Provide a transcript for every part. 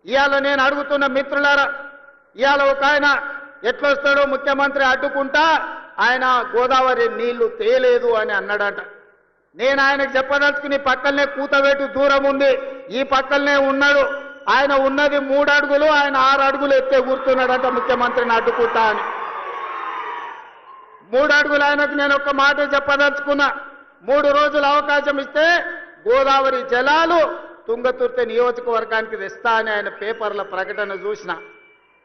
ఇవాళ నేను అడుగుతున్న మిత్రులారా, ఇవాళ ఒక ఆయన ఎట్లొస్తాడో ముఖ్యమంత్రి అడ్డుకుంటా ఆయన గోదావరి నీళ్లు తేలేదు అని అన్నాడట. నేను ఆయనకు చెప్పదలుచుకుని పక్కనే కూతవేటు దూరం ఉంది, ఈ పక్కనే ఉన్నాడు. ఆయన ఉన్నది 3 అడుగులు, ఆయన 6 అడుగులు ఎత్తే కూర్చున్నాడట ముఖ్యమంత్రిని అడ్డుకుంటా అని. 3 అడుగులు ఆయనకు నేను ఒక మాట చెప్పదలుచుకున్నా. 3 రోజులు అవకాశం ఇస్తే గోదావరి జలాలు తుంగతుర్తి నియోజకవర్గానికి తెస్తా అని ఆయన పేపర్ల ప్రకటన చూసిన.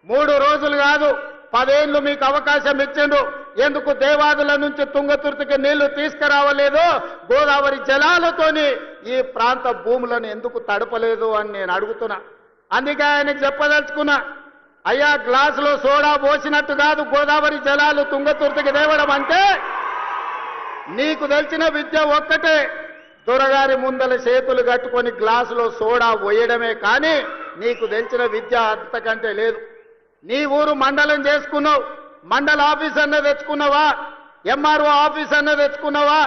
3 రోజులు కాదు, 10 ఏళ్ళు మీకు అవకాశం ఇచ్చిండు. ఎందుకు దేవాదుల నుంచి తుంగతుర్తికి నీళ్లు తీసుకురావలేదు, గోదావరి జలాలతోని ఈ ప్రాంత భూములను ఎందుకు తడపలేదు అని నేను అడుగుతున్నా. అందుకే ఆయనకు చెప్పదలుచుకున్నా, అయ్యా గ్లాసులో సోడా పోసినట్టు కాదు గోదావరి జలాలు తుంగతుర్తికి తేవడం అంటే. నీకు తెలిసిన విద్య ఒక్కటే, దొరగారి ముందల చేతులు కట్టుకొని గ్లాసులో సోడా పోయడమే, కానీ నీకు తెలిసిన విద్య అంతకంటే లేదు. నీ ఊరు మండలం చేసుకున్నావు, మండల ఆఫీస్ అన్న తెచ్చుకున్నావా, ఎంఆర్ఓ ఆఫీస్ అన్న తెచ్చుకున్నావా,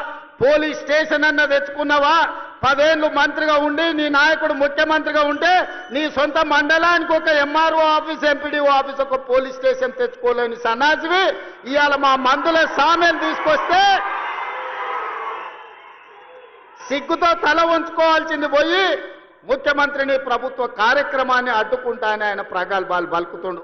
పోలీస్ స్టేషన్ అన్న తెచ్చుకున్నావా? 10 ఏళ్ళు మంత్రిగా ఉండి నీ నాయకుడు ముఖ్యమంత్రిగా ఉంటే నీ సొంత మండలానికి ఒక ఎంఆర్ఓ ఆఫీస్, ఎంపీడీఓ ఆఫీస్, ఒక పోలీస్ స్టేషన్ తెచ్చుకోలేని సన్నాసివి ఇవాళ మా మందుల సామెలు తీసుకొస్తే సిగ్గుతో తల ఉంచుకోవాల్సింది పోయి ముఖ్యమంత్రిని ప్రభుత్వ కార్యక్రమాన్ని అడ్డుకుంటానని ఆయన ప్రగల్భాలు పలుకుతుండు.